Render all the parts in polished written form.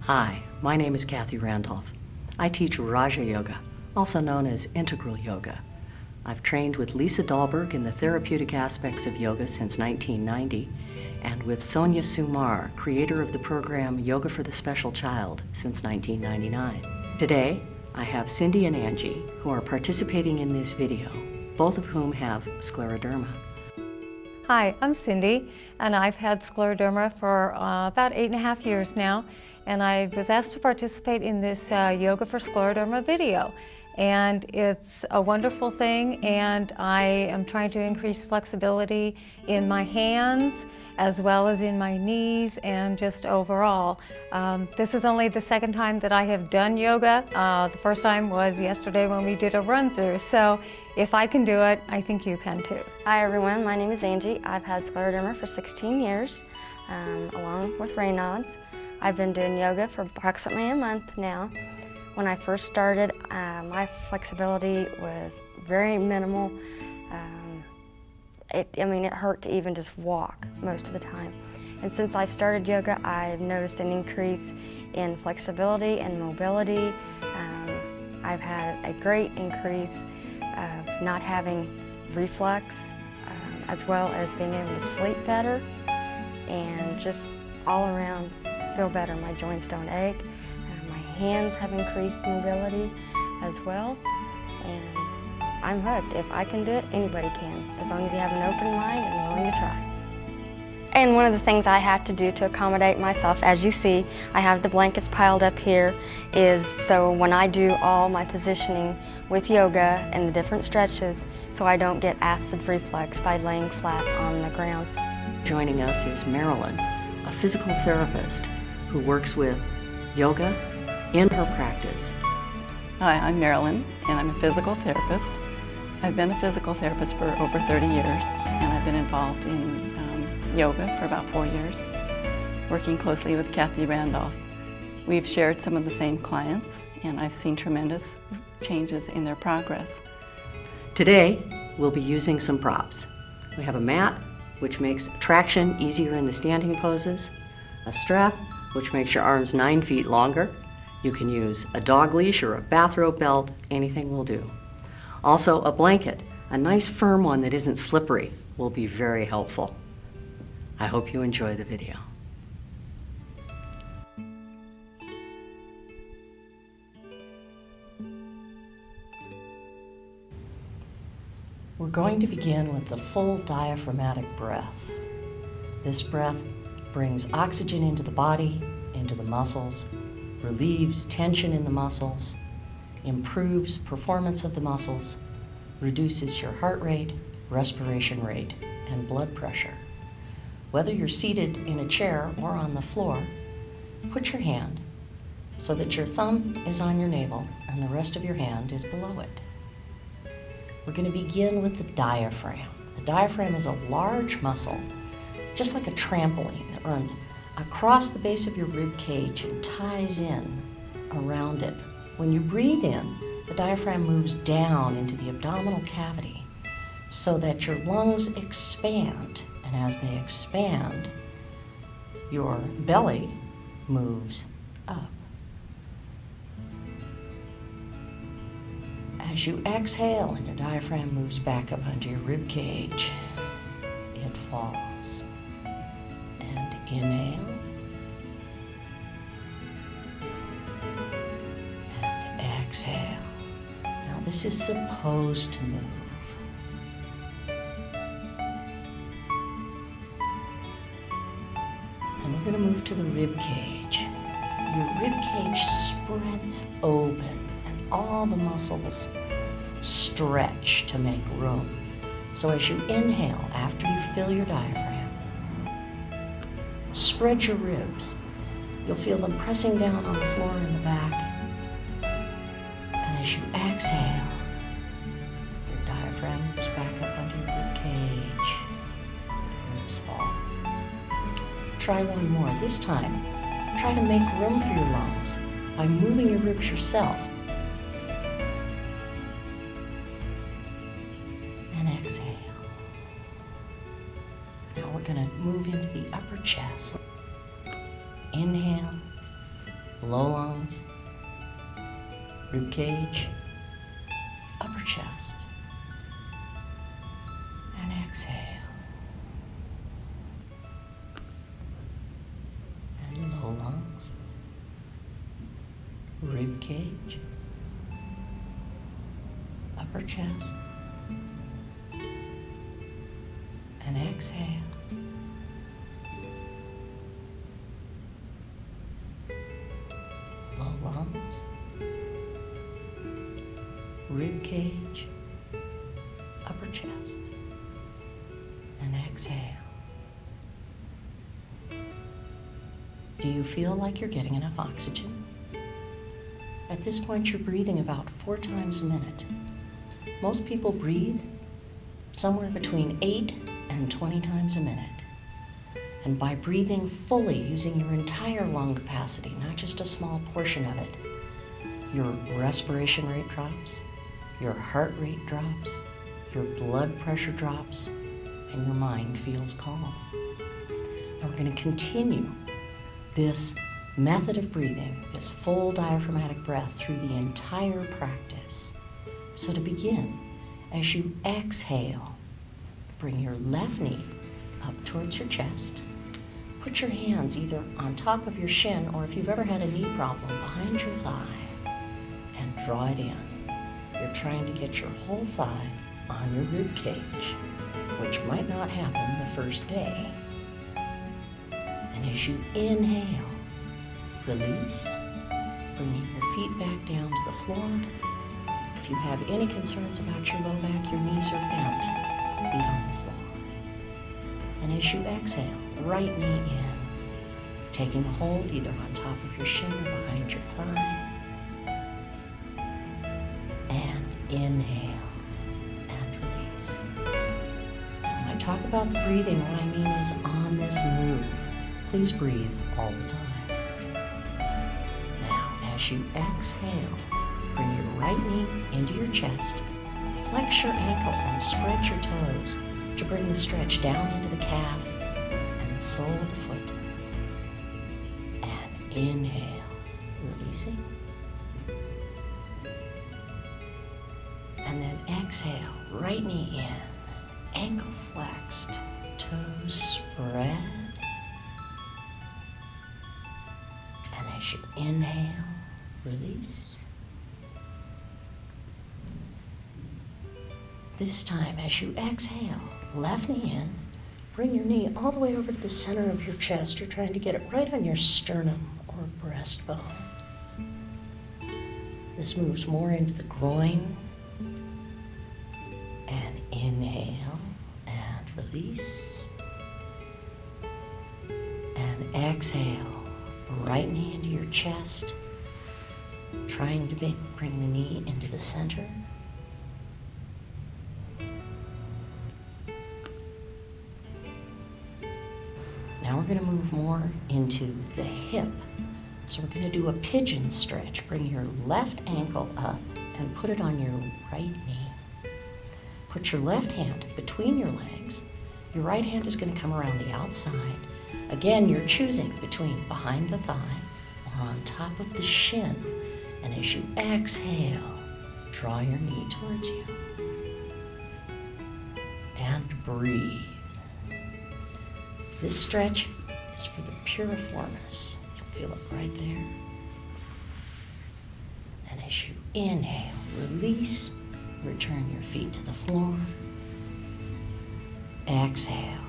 Hi, my name is Kathy Randolph. I teach Raja Yoga, also known as Integral Yoga. I've trained with Lisa Dahlberg in the therapeutic aspects of yoga since 1990, and with Sonia Sumar, creator of the program Yoga for the Special Child, since 1999. Today, I have Cindy and Angie, who are participating in this video, both of whom have scleroderma. Hi, I'm Cindy, and I've had scleroderma for about 8.5 years now, and I was asked to participate in this Yoga for Scleroderma video. And it's a wonderful thing, and I am trying to increase flexibility in my hands as well as in my knees and just overall. This is only the second time that I have done yoga. The first time was yesterday when we did a run-through. So if I can do it, I think you can too. Hi everyone, my name is Angie. I've had scleroderma for 16 years, along with Raynaud's. I've been doing yoga for approximately a month now. When I first started, my flexibility was very minimal. It hurt to even just walk most of the time. And since I've started yoga, I've noticed an increase in flexibility and mobility. I've had a great increase of not having reflux, as well as being able to sleep better, and just all around feel better. My joints don't ache. My hands have increased mobility as well, and I'm hooked. If I can do it, anybody can, as long as you have an open mind and willing to try. And one of the things I have to do to accommodate myself, as you see, I have the blankets piled up here, is so when I do all my positioning with yoga and the different stretches, so I don't get acid reflux by laying flat on the ground. Joining us is Marilyn, a physical therapist who works with yoga in her practice. Hi, I'm Marilyn, and I'm a physical therapist. I've been a physical therapist for over 30 years, and I've been involved in yoga for about 4 years, working closely with Kathy Randolph. We've shared some of the same clients, and I've seen tremendous changes in their progress. Today, we'll be using some props. We have a mat, which makes traction easier in the standing poses, a strap, which makes your arms 9 feet longer. You can use a dog leash or a bathrobe belt, anything will do. Also, a blanket, a nice firm one that isn't slippery, will be very helpful. I hope you enjoy the video. We're going to begin with the full diaphragmatic breath. This breath brings oxygen into the body, into the muscles, relieves tension in the muscles, improves performance of the muscles, reduces your heart rate, respiration rate, and blood pressure. Whether you're seated in a chair or on the floor, put your hand so that your thumb is on your navel and the rest of your hand is below it. We're going to begin with the diaphragm. The diaphragm is a large muscle, just like a trampoline, that runs across the base of your rib cage and ties in around it. When you breathe in, the diaphragm moves down into the abdominal cavity so that your lungs expand. And as they expand, your belly moves up. As you exhale and your diaphragm moves back up onto your rib cage, it falls. And inhale. And exhale. Now this is supposed to move. And we're going to move to the rib cage. Your rib cage spreads open and all the muscles stretch to make room. So as you inhale, after you fill your diaphragm, spread your ribs. You'll feel them pressing down on the floor in the back. And as you exhale, your diaphragm moves back up under your rib cage. Ribs fall. Try one more. This time, try to make room for your lungs by moving your ribs yourself. And exhale. Now we're going to move into the upper chest. Inhale low lungs, rib cage, upper chest, and exhale. And low lungs, rib cage, upper chest, and exhale. Low lungs, rib cage, upper chest, and exhale. Do you feel like you're getting enough oxygen? At this point, you're breathing about 4 times a minute. Most people breathe somewhere between 8 and 20 times a minute. And by breathing fully, using your entire lung capacity, not just a small portion of it, your respiration rate drops, your heart rate drops, your blood pressure drops, and your mind feels calm. Now we're going to continue this method of breathing, this full diaphragmatic breath, through the entire practice. So to begin, as you exhale, bring your left knee up towards your chest. Put your hands either on top of your shin, or if you've ever had a knee problem, behind your thigh, and draw it in. You're trying to get your whole thigh on your rib cage, which might not happen the first day. And as you inhale, release, bringing your feet back down to the floor. If you have any concerns about your low back, your knees are bent, feet on the floor. And as you exhale, right knee in, taking a hold either on top of your shin or behind your thigh. And inhale and release. Now, when I talk about the breathing, what I mean is on this move. Please breathe all the time. Now, as you exhale, bring your right knee into your chest, flex your ankle and spread your toes to bring the stretch down into the calf and the sole of the foot. And inhale, releasing. And then exhale, right knee in, ankle flexed, toes spread. And as you inhale, release. This time, as you exhale, left knee in, bring your knee all the way over to the center of your chest. You're trying to get it right on your sternum or breastbone. This moves more into the groin. And inhale and release. And exhale, right knee into your chest, trying to bring the knee into the center. Now we're going to move more into the hip. So we're going to do a pigeon stretch. Bring your left ankle up and put it on your right knee. Put your left hand between your legs. Your right hand is going to come around the outside. Again, you're choosing between behind the thigh or on top of the shin. And as you exhale, draw your knee towards you. And breathe. This stretch is for the piriformis. You'll feel it right there. And as you inhale, release, return your feet to the floor. Exhale,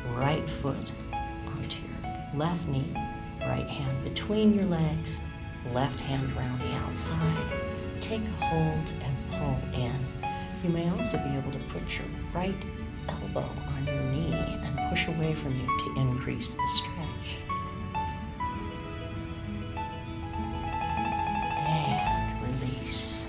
right foot onto your left knee, right hand between your legs, left hand around the outside. Take a hold and pull in. You may also be able to put your right elbow on your knee and push away from you to increase the stretch. And release.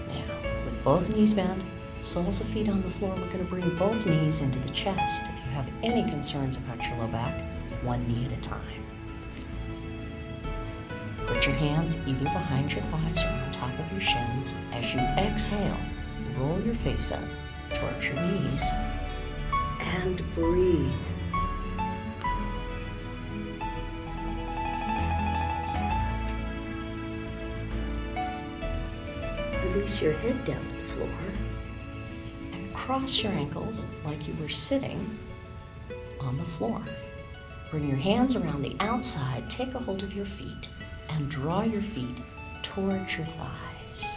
Now, with both knees bent, soles of feet on the floor, we're going to bring both knees into the chest. If you have any concerns about your low back, one knee at a time. Put your hands either behind your thighs or on top of your shins. As you exhale, roll your face up towards your knees and breathe. release your head down to the floor and cross your ankles like you were sitting on the floor. Bring your hands around the outside, take a hold of your feet, and draw your feet towards your thighs.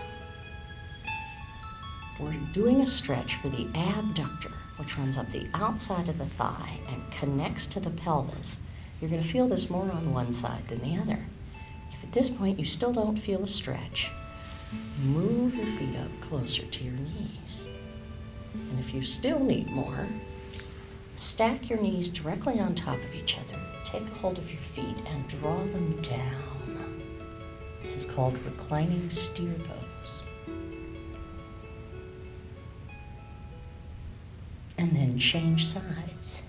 We're doing a stretch for the abductor, which runs up the outside of the thigh and connects to the pelvis. You're going to feel this more on one side than the other. If at this point you still don't feel a stretch, move your feet up closer to your knees. And if you still need more, stack your knees directly on top of each other, take a hold of your feet and draw them down. This is called reclining steer pose. And then change sides.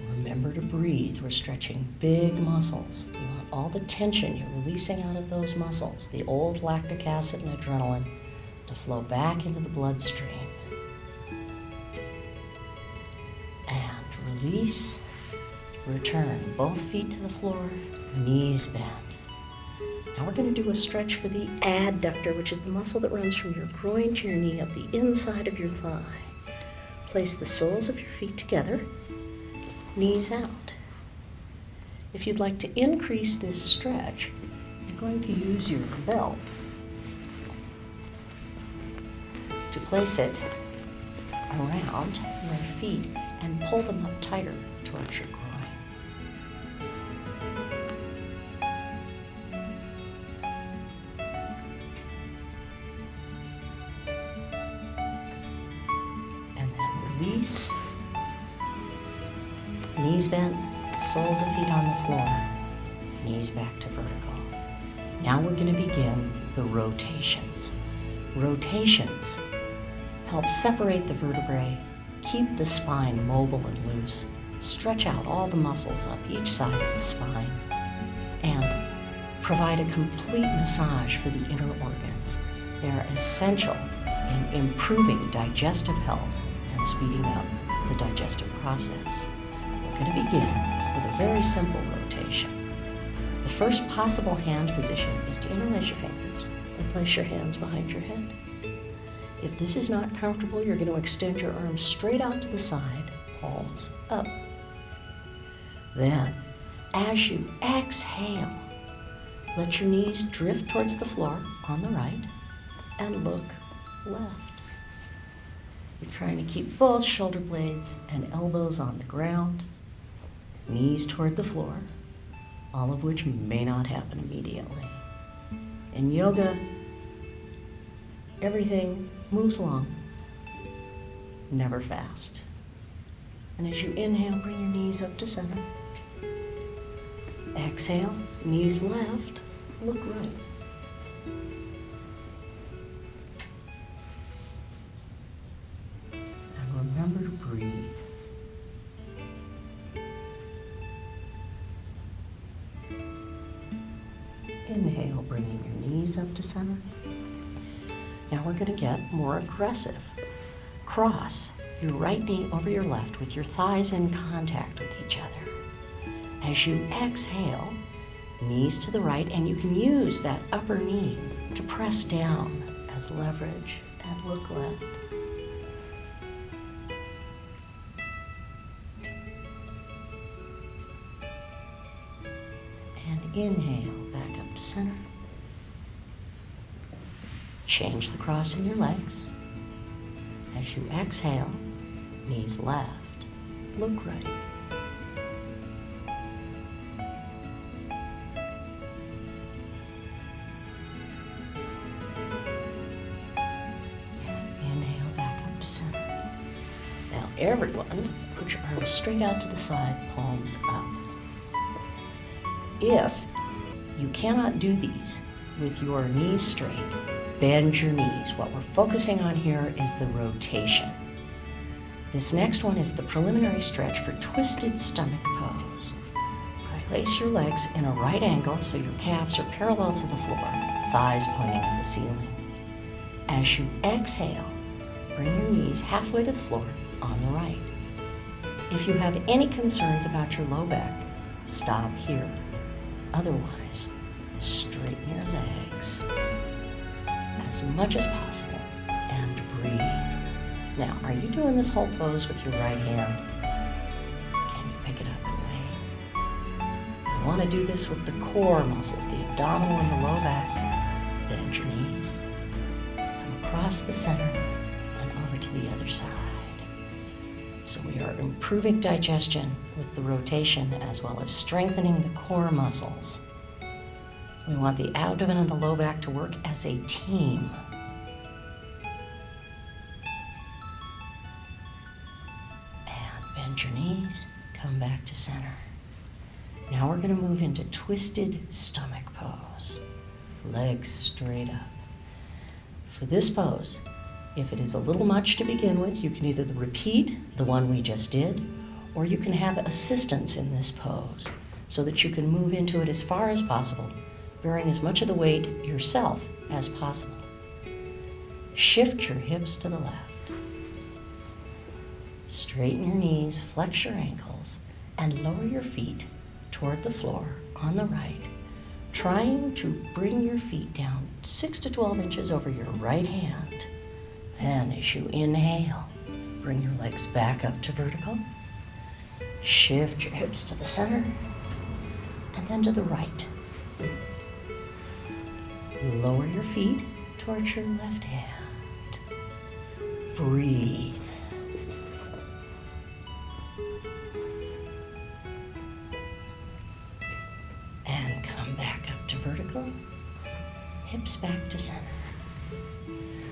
Remember to breathe. We're stretching big muscles. You want all the tension you're releasing out of those muscles, the old lactic acid and adrenaline, to flow back into the bloodstream. And release. Return both feet to the floor, knees bent. Now we're going to do a stretch for the adductor, which is the muscle that runs from your groin to your knee up the inside of your thigh. Place the soles of your feet together, knees out. If you'd like to increase this stretch, you're going to use your belt to place it around your feet and pull them up tighter towards your groin. Release, knees bent, soles of feet on the floor, knees back to vertical. Now we're going to begin the rotations. Rotations help separate the vertebrae, keep the spine mobile and loose, stretch out all the muscles up each side of the spine, and provide a complete massage for the inner organs. They are essential in improving digestive health and speeding up the digestive process. We're going to begin with a very simple rotation. The first possible hand position is to interlace your fingers and place your hands behind your head. If this is not comfortable, you're going to extend your arms straight out to the side, palms up. Then, as you exhale, let your knees drift towards the floor on the right and look left. You're trying to keep both shoulder blades and elbows on the ground, knees toward the floor, all of which may not happen immediately. In yoga, everything moves along, never fast. And as you inhale, bring your knees up to center. Exhale, knees left, look right. Remember to breathe. Inhale, bringing your knees up to center. Now we're going to get more aggressive. Cross your right knee over your left with your thighs in contact with each other. As you exhale, knees to the right, and you can use that upper knee to press down as leverage and look left. Inhale, back up to center. Change the cross in your legs. As you exhale, knees left, look right. And inhale, back up to center. Now everyone, put your arms straight out to the side, palms up. If you cannot do these with your knees straight, bend your knees. What we're focusing on here is the rotation. This next one is the preliminary stretch for twisted stomach pose. Place your legs in a right angle so your calves are parallel to the floor, thighs pointing at the ceiling. As you exhale, bring your knees halfway to the floor on the right. If you have any concerns about your low back, Stop here. Otherwise, straighten your legs as much as possible and breathe. Now, are you doing this whole pose with your right hand? Can you pick it up and wait? You want to do this with the core muscles, the abdominal and the low back. Bend your knees. Come across the center and over to the other side. So we are improving digestion with the rotation as well as strengthening the core muscles. We want the abdomen and the low back to work as a team. And bend your knees, come back to center. Now we're going to move into twisted stomach pose. Legs straight up. For this pose, if it is a little much to begin with, you can either repeat the one we just did, or you can have assistance in this pose so that you can move into it as far as possible, bearing as much of the weight yourself as possible. Shift your hips to the left. Straighten your knees, flex your ankles, and lower your feet toward the floor on the right, trying to bring your feet down 6 to 12 inches over your right hand. Then as you inhale, bring your legs back up to vertical. Shift your hips to the center and then to the right. Lower your feet towards your left hand. Breathe. And come back up to vertical. Hips back to center.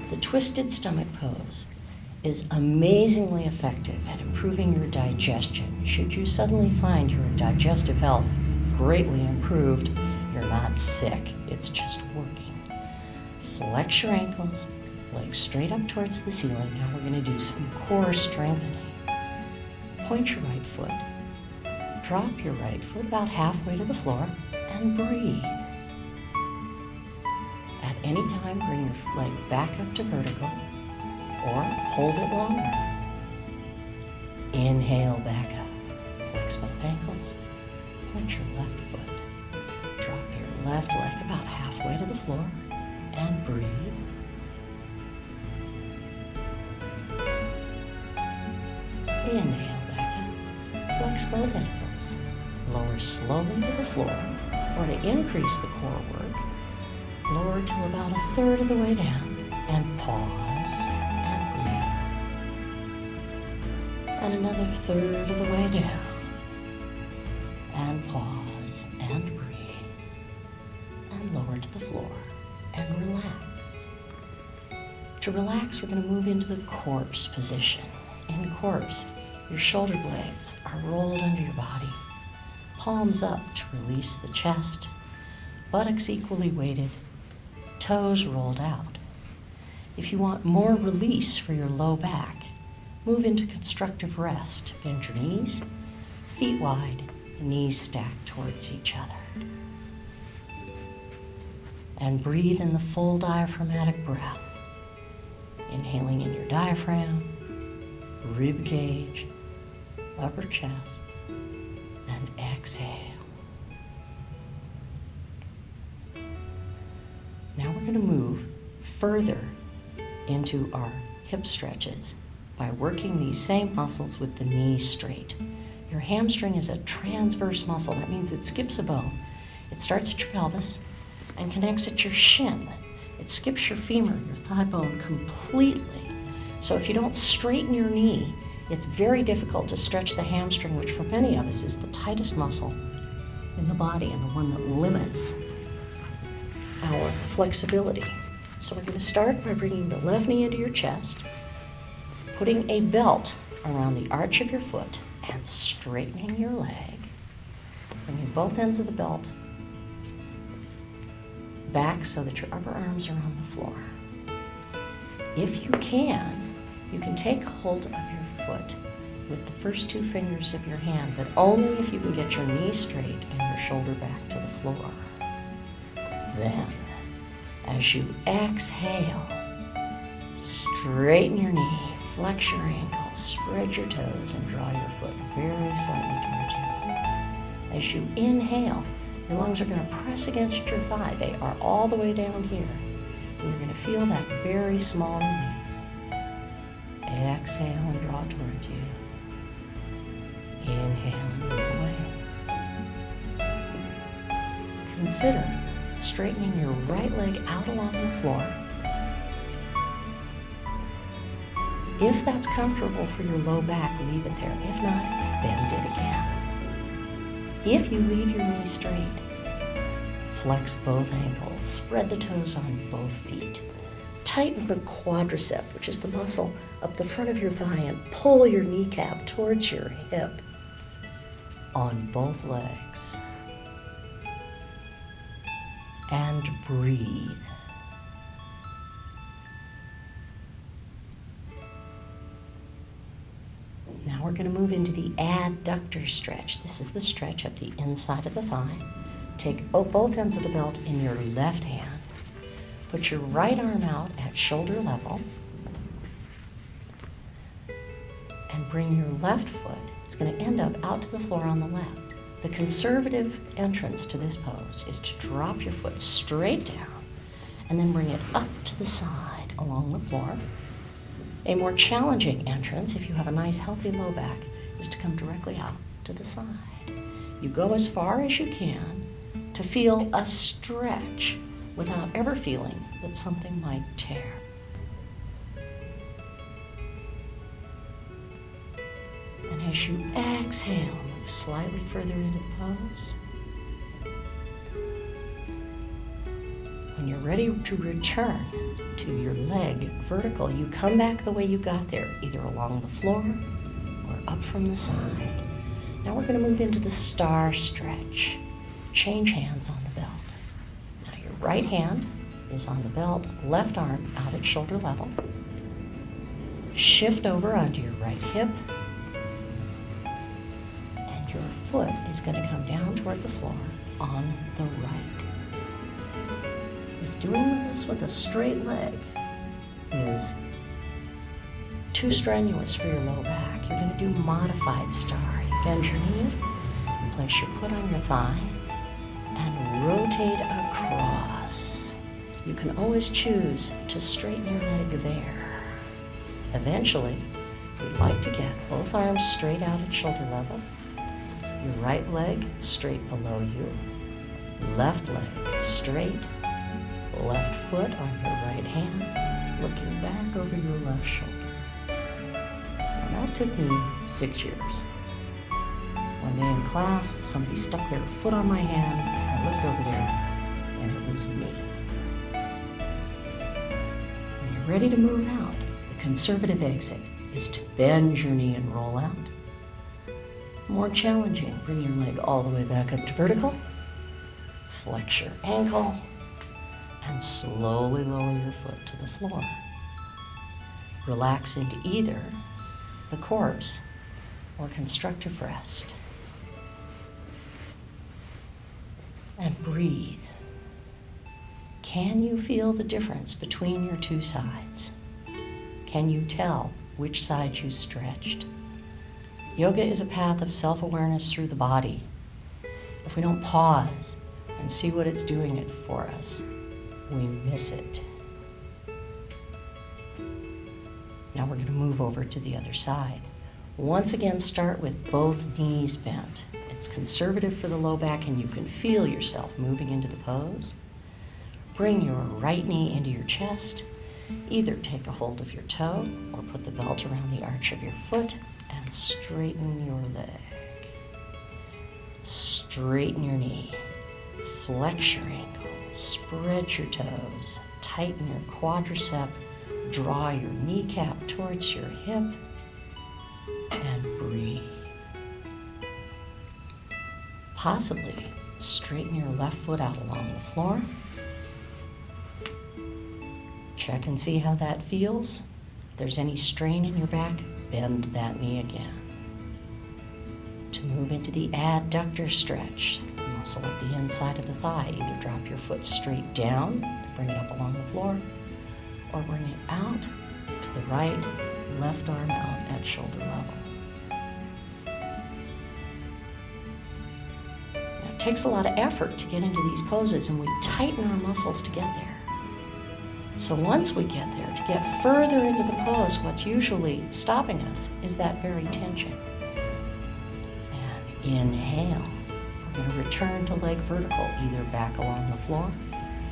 The twisted stomach pose is amazingly effective at improving your digestion. Should you suddenly find your digestive health greatly improved, you're not sick, it's just working. Flex your ankles, legs straight up towards the ceiling. Now we're going to do some core strengthening. Point your right foot, drop your right foot about halfway to the floor, and breathe. At any time, bring your leg back up to vertical or hold it longer. Inhale back up. Flex both ankles. Point your left foot. Drop your left leg about halfway to the floor and breathe. Inhale back up. Flex both ankles. Lower slowly to the floor, or to increase the core work, lower to about a third of the way down and pause and breathe. And another third of the way down and pause and breathe. And lower to the floor and relax. To relax, we're going to move into the corpse position. In corpse, your shoulder blades are rolled under your body, palms up to release the chest, buttocks equally weighted, toes rolled out. If you want more release for your low back, move into constructive rest. Bend your knees, feet wide, knees stacked towards each other. And breathe in the full diaphragmatic breath. Inhaling in your diaphragm, rib cage, upper chest, and exhale. Now we're going to move further into our hip stretches by working these same muscles with the knees straight. Your hamstring is a transverse muscle. That means it skips a bone. It starts at your pelvis and connects at your shin. It skips your femur, your thigh bone completely. So if you don't straighten your knee, it's very difficult to stretch the hamstring, which for many of us is the tightest muscle in the body and the one that limits our flexibility. So we're going to start by bringing the left knee into your chest, putting a belt around the arch of your foot and straightening your leg. Bringing both ends of the belt back so that your upper arms are on the floor. If you can take hold of your foot with the first two fingers of your hand, but only if you can get your knee straight and your shoulder back to the floor. Then, as you exhale, straighten your knee, flex your ankles, spread your toes, and draw your foot very slightly towards you. As you inhale, your lungs are going to press against your thigh. They are all the way down here. And you're going to feel that very small release. Exhale and draw towards you. Inhale and move away. Consider straightening your right leg out along the floor. If that's comfortable for your low back, leave it there. If not, bend it again. If you leave your knee straight, flex both ankles, spread the toes on both feet. Tighten the quadricep, which is the muscle up the front of your thigh, and pull your kneecap towards your hip on both legs. And breathe. Now we're going to move into the adductor stretch. This is the stretch up the inside of the thigh. Take both ends of the belt in your left hand. Put your right arm out at shoulder level. And bring your left foot, it's going to end up out to the floor on the left. The conservative entrance to this pose is to drop your foot straight down and then bring it up to the side along the floor. A more challenging entrance, if you have a nice healthy low back, is to come directly out to the side. You go as far as you can to feel a stretch without ever feeling that something might tear. And as you exhale, move slightly further into the pose. When you're ready to return to your leg vertical, you come back the way you got there, either along the floor or up from the side. Now we're going to move into the star stretch. Change hands on the belt. Now your right hand is on the belt, left arm out at shoulder level. Shift over onto your right hip. And your foot is going to come down toward the floor on the right. Doing this with a straight leg is too strenuous for your low back. You're going to do modified star. You bend your knee, place your foot on your thigh, and rotate across. You can always choose to straighten your leg there. Eventually, we'd like to get both arms straight out at shoulder level, your right leg straight below you, left leg straight, left foot on your right hand, looking back over your left shoulder. And that took me 6 years. One day in class, somebody stuck their foot on my hand, I looked over there, and it was me. When you're ready to move out, the conservative exit is to bend your knee and roll out. More challenging, bring your leg all the way back up to vertical, flex your ankle, and slowly lower your foot to the floor. Relax into either the corpse or constructive rest. And breathe. Can you feel the difference between your two sides? Can you tell which side you stretched? Yoga is a path of self-awareness through the body. If we don't pause and see what it's doing it for us, we miss it. Now we're going to move over to the other side. Once again, start with both knees bent. It's conservative for the low back and you can feel yourself moving into the pose. Bring your right knee into your chest. Either take a hold of your toe or put the belt around the arch of your foot and straighten your leg. Straighten your knee. Flex your ankle. Spread your toes, tighten your quadricep, draw your kneecap towards your hip, and breathe. Possibly straighten your left foot out along the floor. Check and see how that feels. If there's any strain in your back, bend that knee again. To move into the adductor stretch, the muscle at the inside of the thigh, either drop your foot straight down, bring it up along the floor, or bring it out to the right, left arm out at shoulder level. It takes a lot of effort to get into these poses, and we tighten our muscles to get there. So once we get there, to get further into the pose, what's usually stopping us is that very tension. And inhale. We're going to return to leg vertical, either back along the floor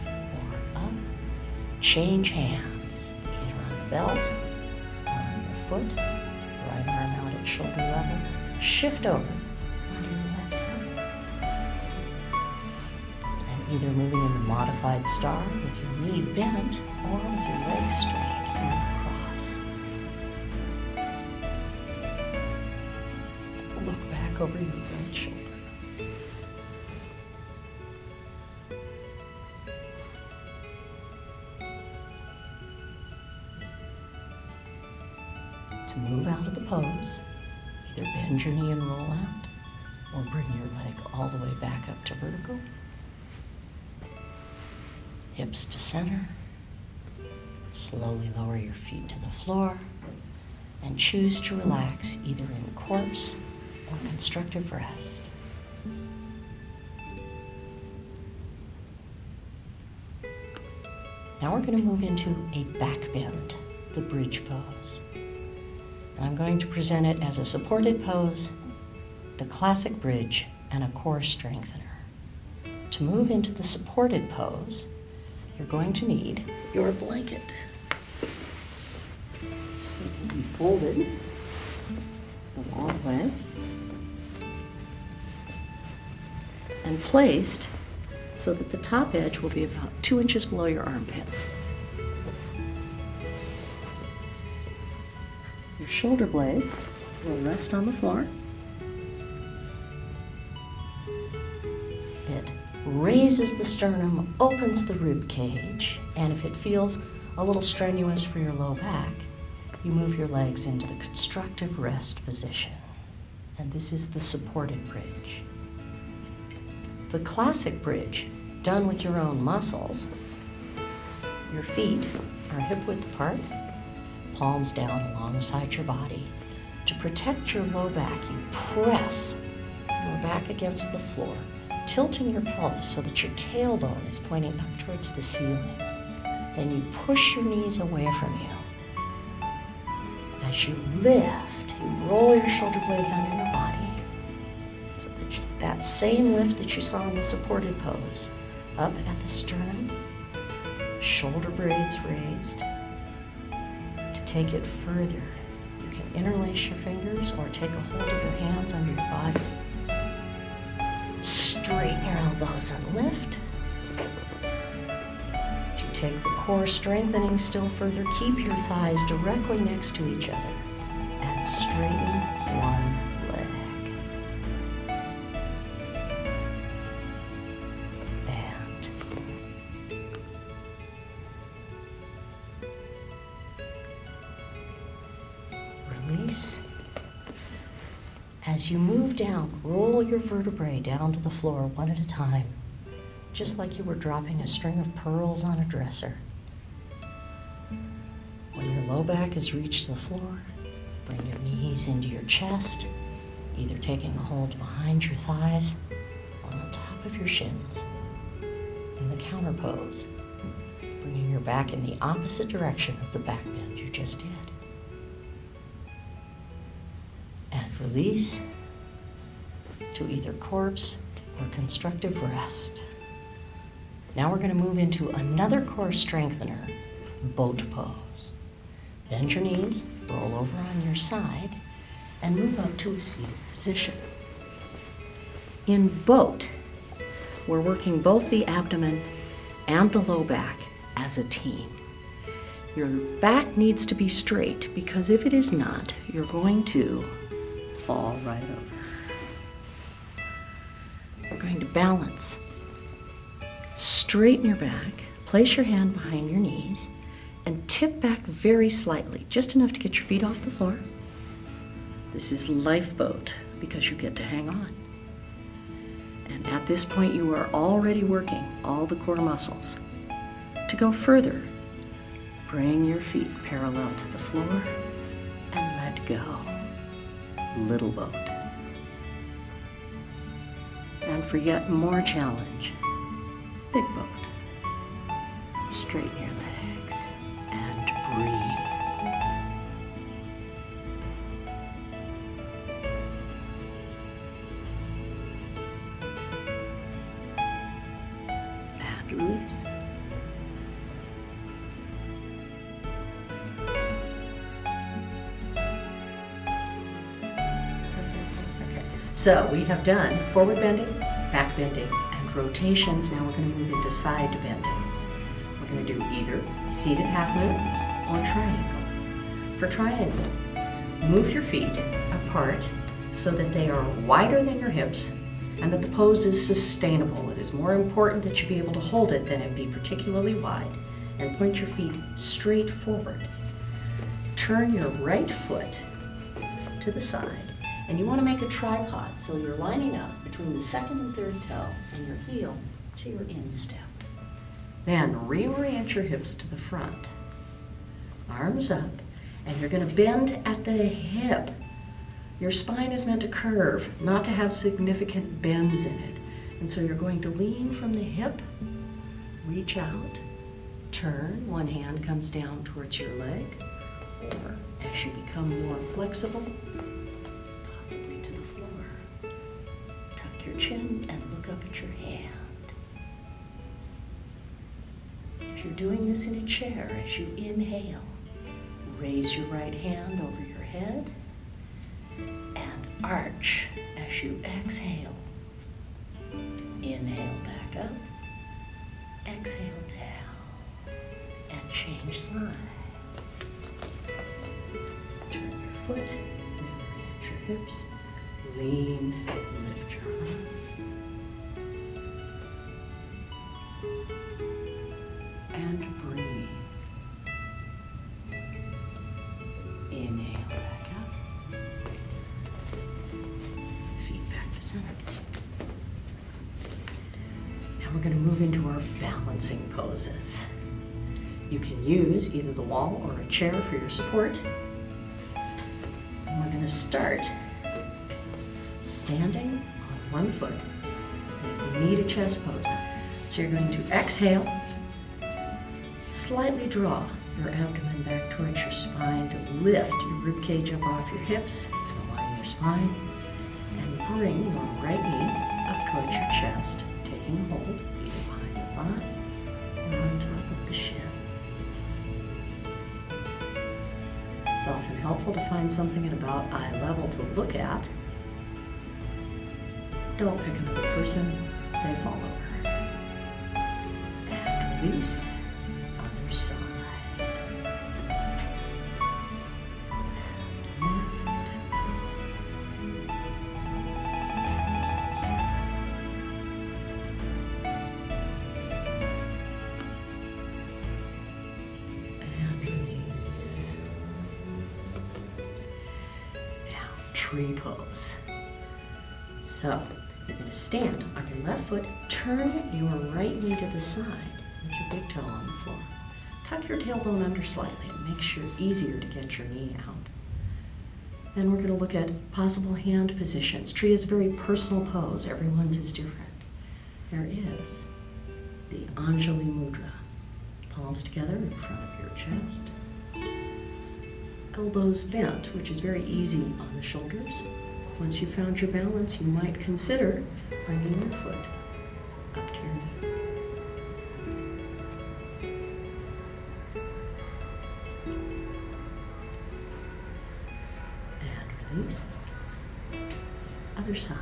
or up. Change hands, either on the belt, on your foot, right arm out at shoulder level. Shift over onto your left hand. And either moving into modified star with your knee bent or with your legs straight, move across. Look back over your right shoulder. To move out of the pose, either bend your knee and roll out, or bring your leg all the way back up to vertical. Hips to center. Slowly lower your feet to the floor and choose to relax either in corpse or constructive rest. Now we're going to move into a back bend, the bridge pose. And I'm going to present it as a supported pose, the classic bridge, and a core strengthener. To move into the supported pose, you're going to need your blanket. It can be folded the long way and placed so that the top edge will be about 2 inches below your armpit. Your shoulder blades will rest on the floor. It raises the sternum, opens the rib cage, and if it feels a little strenuous for your low back, you move your legs into the constructive rest position. And this is the supported bridge. The classic bridge, done with your own muscles, your feet are hip width apart, palms down alongside your body. To protect your low back, you press your back against the floor, tilting your pelvis so that your tailbone is pointing up towards the ceiling. Then you push your knees away from you. As you lift, you roll your shoulder blades under your body so that that same lift that you saw in the supported pose, up at the sternum, shoulder blades raised. To take it further, you can interlace your fingers or take a hold of your hands under your body. Straighten your elbows and lift. To take the core strengthening still further, keep your thighs directly next to each other and straighten one leg. And release. As you move down, roll your vertebrae down to the floor one at a time, just like you were dropping a string of pearls on a dresser. When your low back has reached the floor, bring your knees into your chest, either taking a hold behind your thighs or on top of your shins. In the counter pose, bringing your back in the opposite direction of the back bend you just did. And release to either corpse or constructive rest. Now we're going to move into another core strengthener, boat pose. Bend your knees, roll over on your side, and move up to a seated position. In boat, we're working both the abdomen and the low back as a team. Your back needs to be straight because if it is not, you're going to fall right over. We're going to balance. Straighten your back, place your hand behind your knees, and tip back very slightly, just enough to get your feet off the floor. This is lifeboat because you get to hang on. And at this point, you are already working all the core muscles. To go further, bring your feet parallel to the floor and let go. Little boat. And for yet more challenge, big boat. Straighten your legs and breathe. And release. So we have done forward bending, back bending, and rotations. Now we're going to move into side bending. We're going to do either seated half moon or triangle. For triangle, move your feet apart so that they are wider than your hips and that the pose is sustainable. It is more important that you be able to hold it than it be particularly wide. And point your feet straight forward. Turn your right foot to the side. And you want to make a tripod, so you're lining up between the second and third toe and your heel to your instep. Then reorient your hips to the front. Arms up, and you're going to bend at the hip. Your spine is meant to curve, not to have significant bends in it. And so you're going to lean from the hip, reach out, turn, one hand comes down towards your leg, or as you become more flexible, possibly to the floor. Tuck your chin and look up at your hand. If you're doing this in a chair, as you inhale, raise your right hand over your head and arch as you exhale. Inhale back up, exhale down, and change side. Turn your foot, reorient your hips, lean, lift your arm. And breathe. Inhale back up. Feet back to center. Now we're going to move into our balancing poses. You can use either the wall or a chair for your support. And we're going to start standing on one foot, knee to chest pose. So you're going to exhale, slightly draw your abdomen back towards your spine to lift your rib cage up off your hips and align your spine, and bring your right knee up towards your chest, taking hold either behind the thigh or on top of the shin. It's often helpful to find something at about eye level to look at. Don't pick another person, they fall over. And release, other side. Lift. And release. Now, tree pose. So, you're going to stand on your left foot, turn your right knee to the side with your big toe on the floor. Tuck your tailbone under slightly. It makes it easier to get your knee out. Then we're going to look at possible hand positions. Tree is a very personal pose. Everyone's is different. There is the Anjali Mudra. Palms together in front of your chest. Elbows bent, which is very easy on the shoulders. Once you've found your balance, you might consider bringing your foot up to your knee. And release. Other side.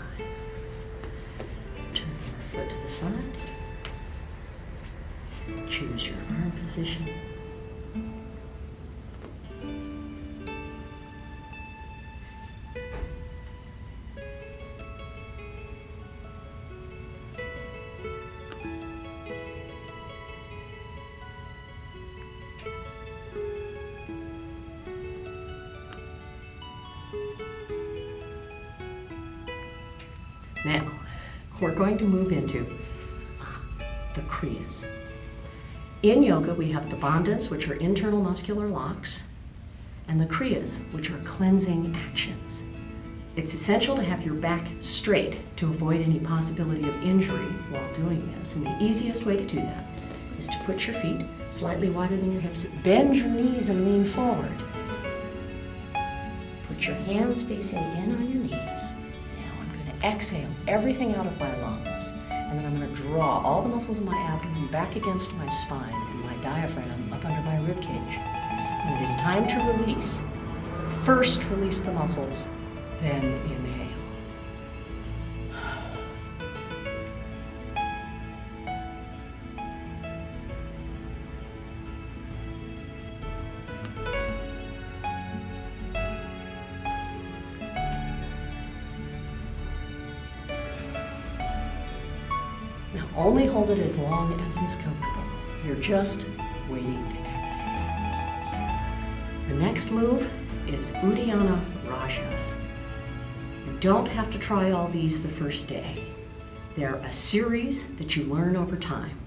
Turn your foot to the side. Choose your arm position. Now, we're going to move into the Kriyas. In yoga, we have the bandhas, which are internal muscular locks, and the Kriyas, which are cleansing actions. It's essential to have your back straight to avoid any possibility of injury while doing this. And the easiest way to do that is to put your feet slightly wider than your hips. Bend your knees and lean forward. Put your hands facing in on your knees. Now I'm going to exhale everything out of my lungs. And then I'm going to draw all the muscles of my abdomen back against my spine and my diaphragm up under my rib cage. When it is time to release, first release the muscles, then inhale. Now only hold it as long as is comfortable. You're just waiting to exhale. The next move is Uddiyana Rajas. You don't have to try all these the first day. They're a series that you learn over time,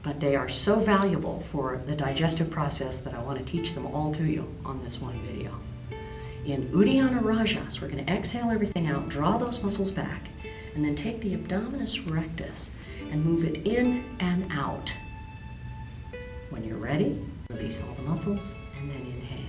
but they are so valuable for the digestive process that I want to teach them all to you on this one video. In Uddiyana Rajas, we're going to exhale everything out, draw those muscles back, and then take the abdominis rectus and move it in and out. When you're ready, release all the muscles and then inhale.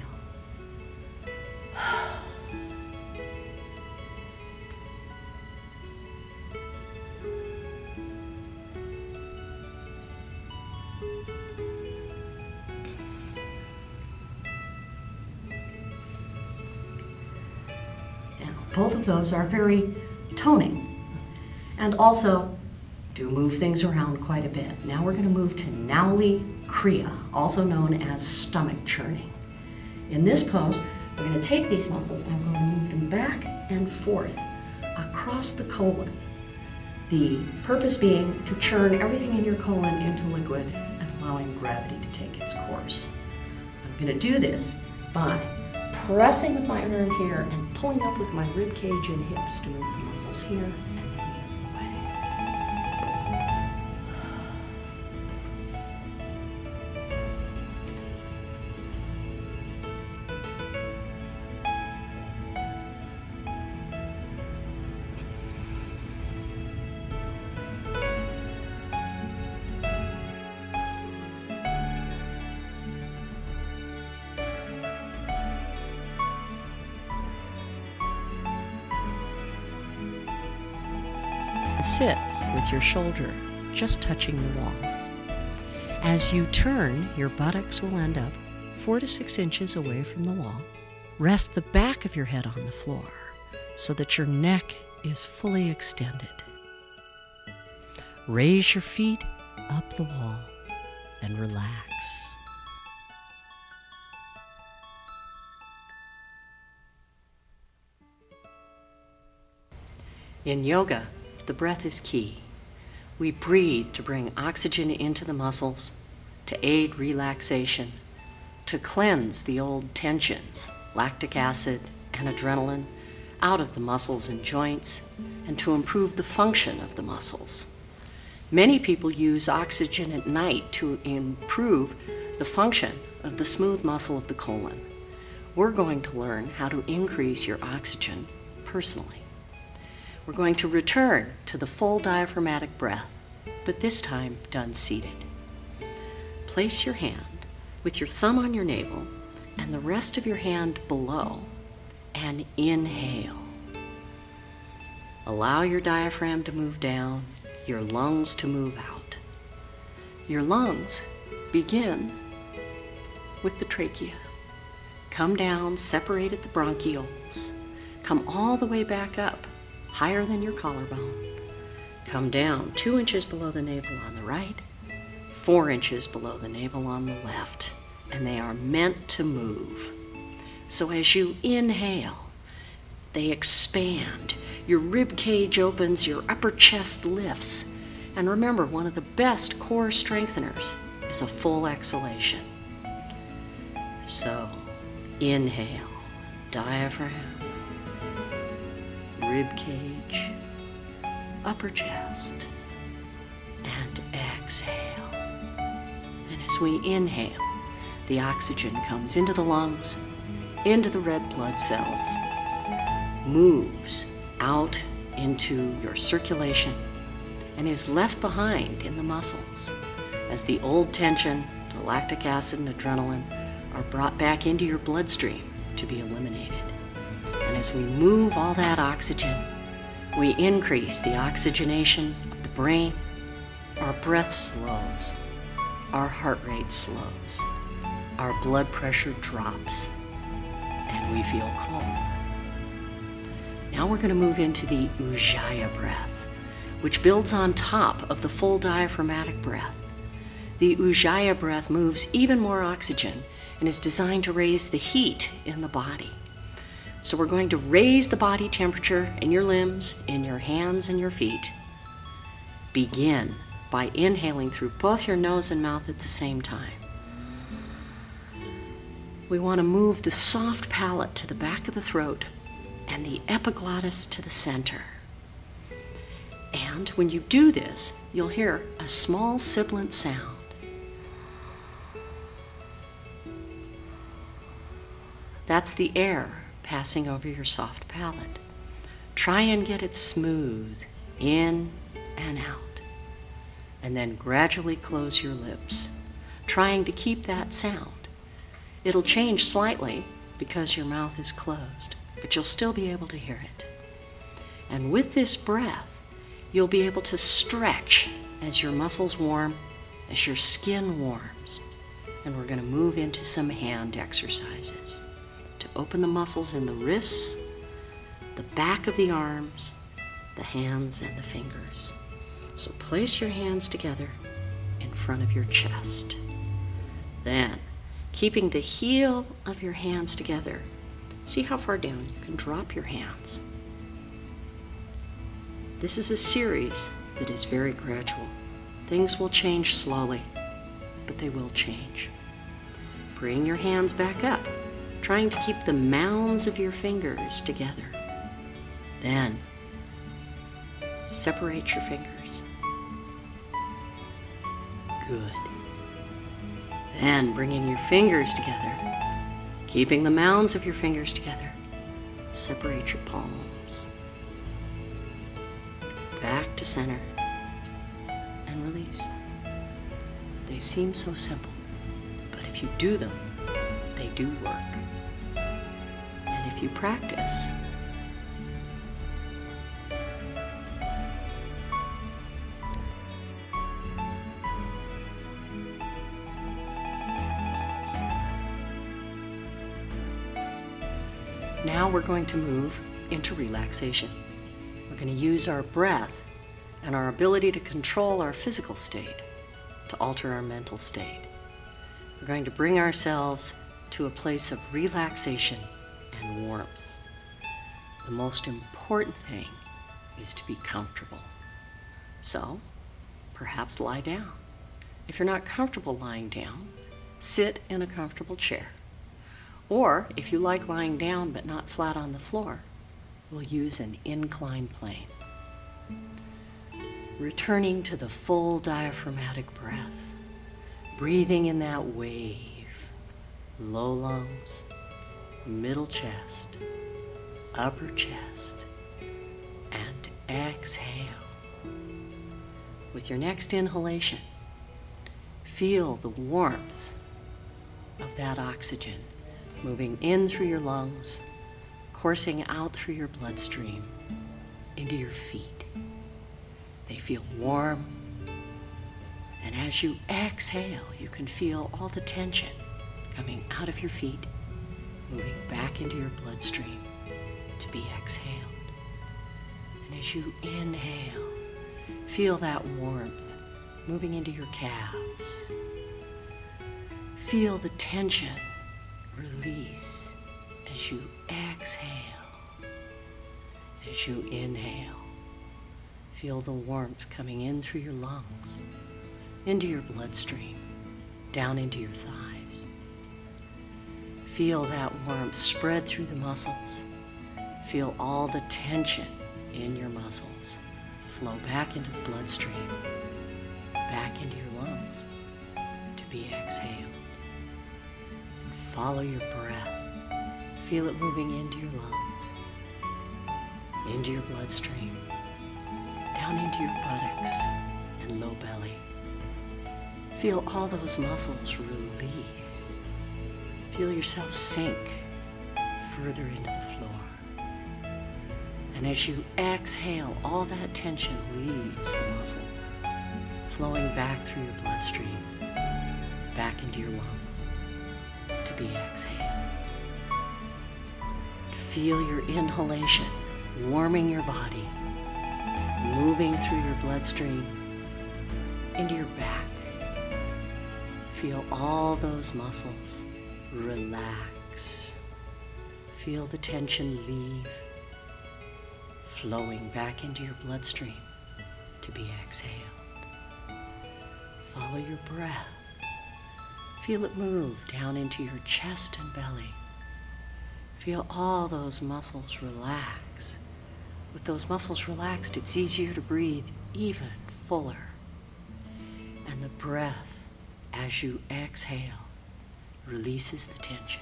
Now, both of those are very toning and also do move things around quite a bit. Now we're going to move to Nauli Kriya, also known as stomach churning. In this pose, we're going to take these muscles and I'm going to move them back and forth across the colon. The purpose being to churn everything in your colon into liquid and allowing gravity to take its course. I'm going to do this by pressing with my arm here and pulling up with my rib cage and hips to move the muscles here and the other way. Sit with your shoulder just touching the wall. As you turn, your buttocks will end up 4 to 6 inches away from the wall. Rest the back of your head on the floor so that your neck is fully extended. Raise your feet up the wall and relax. In yoga, the breath is key. We breathe to bring oxygen into the muscles, to aid relaxation, to cleanse the old tensions, lactic acid and adrenaline, out of the muscles and joints, and to improve the function of the muscles. Many people use oxygen at night to improve the function of the smooth muscle of the colon. We're going to learn how to increase your oxygen personally. We're going to return to the full diaphragmatic breath, but this time done seated. Place your hand with your thumb on your navel and the rest of your hand below, and inhale. Allow your diaphragm to move down, your lungs to move out. Your lungs begin with the trachea. Come down, separate at the bronchioles. Come all the way back up, higher than your collarbone. Come down 2 inches below the navel on the right, 4 inches below the navel on the left, and they are meant to move. So as you inhale, they expand. Your rib cage opens, your upper chest lifts. And remember, one of the best core strengtheners is a full exhalation. So inhale, diaphragm, rib cage, upper chest, and exhale. And as we inhale, the oxygen comes into the lungs, into the red blood cells, moves out into your circulation and is left behind in the muscles as the old tension, the lactic acid and adrenaline are brought back into your bloodstream to be eliminated. And as we move all that oxygen, we increase the oxygenation of the brain, our breath slows, our heart rate slows, our blood pressure drops, and we feel calm. Now we're going to move into the Ujjayi breath, which builds on top of the full diaphragmatic breath. The Ujjayi breath moves even more oxygen and is designed to raise the heat in the body. So we're going to raise the body temperature in your limbs, in your hands and your feet. Begin by inhaling through both your nose and mouth at the same time. We want to move the soft palate to the back of the throat and the epiglottis to the center. And when you do this, you'll hear a small sibilant sound. That's the air passing over your soft palate. Try and get it smooth in and out. And then gradually close your lips, trying to keep that sound. It'll change slightly because your mouth is closed, but you'll still be able to hear it. And with this breath, you'll be able to stretch as your muscles warm, as your skin warms. And we're going to move into some hand exercises to open the muscles in the wrists, the back of the arms, the hands, and the fingers. So place your hands together in front of your chest. Then, keeping the heel of your hands together, see how far down you can drop your hands. This is a series that is very gradual. Things will change slowly, but they will change. Bring your hands back up, trying to keep the mounds of your fingers together. Then, separate your fingers. Good. Then, bringing your fingers together, keeping the mounds of your fingers together, separate your palms. Back to center and release. They seem so simple, but if you do them, they do work. And if you practice, now we're going to move into relaxation. We're going to use our breath and our ability to control our physical state to alter our mental state. We're going to bring ourselves to a place of relaxation and warmth. The most important thing is to be comfortable. So, perhaps lie down. If you're not comfortable lying down, sit in a comfortable chair. Or, if you like lying down but not flat on the floor, we'll use an inclined plane. Returning to the full diaphragmatic breath, breathing in that wave, low lungs, middle chest, upper chest, and exhale. With your next inhalation, feel the warmth of that oxygen moving in through your lungs, coursing out through your bloodstream into your feet. They feel warm, and as you exhale, you can feel all the tension coming out of your feet, moving back into your bloodstream to be exhaled. And as you inhale, feel that warmth moving into your calves. Feel the tension release as you exhale. As you inhale, feel the warmth coming in through your lungs, into your bloodstream, down into your thighs. Feel that warmth spread through the muscles. Feel all the tension in your muscles flow back into the bloodstream, back into your lungs to be exhaled. Follow your breath. Feel it moving into your lungs, into your bloodstream, down into your buttocks and low belly. Feel all those muscles release. Feel yourself sink further into the floor. And as you exhale, all that tension leaves the muscles, flowing back through your bloodstream, back into your lungs, to be exhaled. Feel your inhalation warming your body, moving through your bloodstream into your back. Feel all those muscles relax. Feel the tension leave, flowing back into your bloodstream to be exhaled. Follow your breath. Feel it move down into your chest and belly. Feel all those muscles relax. With those muscles relaxed, it's easier to breathe even fuller. And the breath, as you exhale, releases the tension.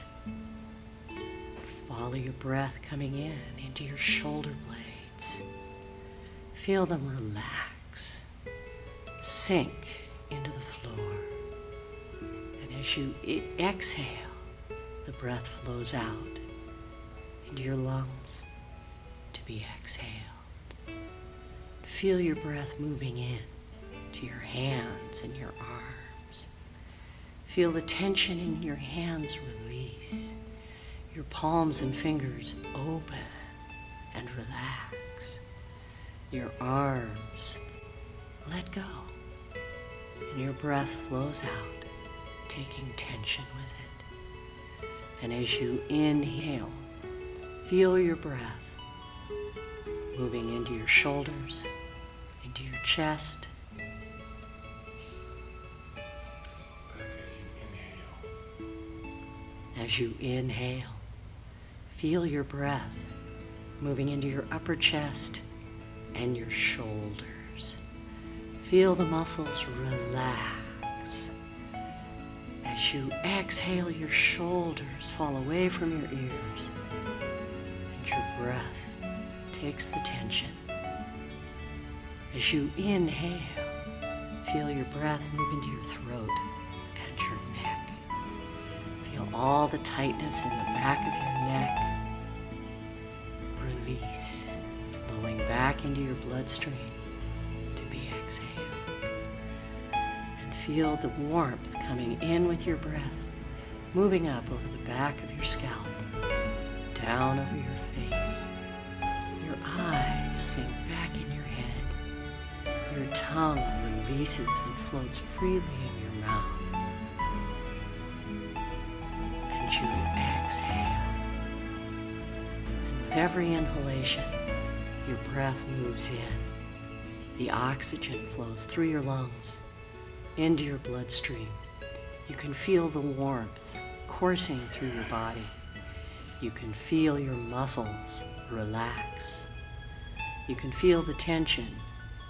Follow your breath coming in into your shoulder blades. Feel them relax, sink into the floor. And as you exhale, the breath flows out into your lungs to be exhaled. Feel your breath moving in to your hands and your arms. Feel the tension in your hands release. Your palms and fingers open and relax. Your arms let go. And your breath flows out, taking tension with it. And as you inhale, feel your breath moving into your shoulders, into your chest. As you inhale, feel your breath moving into your upper chest and your shoulders. Feel the muscles relax. As you exhale, your shoulders fall away from your ears, and your breath takes the tension. As you inhale, feel your breath move into your throat and your neck. Feel all the tightness in the back of your neck. Release, flowing back into your bloodstream to be exhaled. And feel the warmth coming in with your breath, moving up over the back of your scalp, down over your face. Your eyes sink back in your head. Your tongue releases and floats freely in your mouth. And you exhale. And with every inhalation, your breath moves in. The oxygen flows through your lungs, into your bloodstream. You can feel the warmth coursing through your body. You can feel your muscles relax. You can feel the tension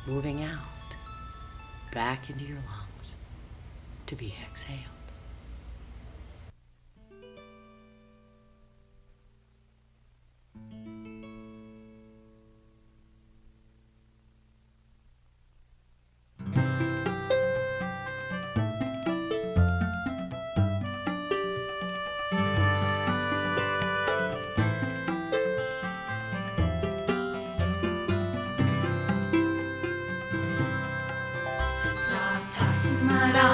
moving out, back into your lungs to be exhaled. Tasmaran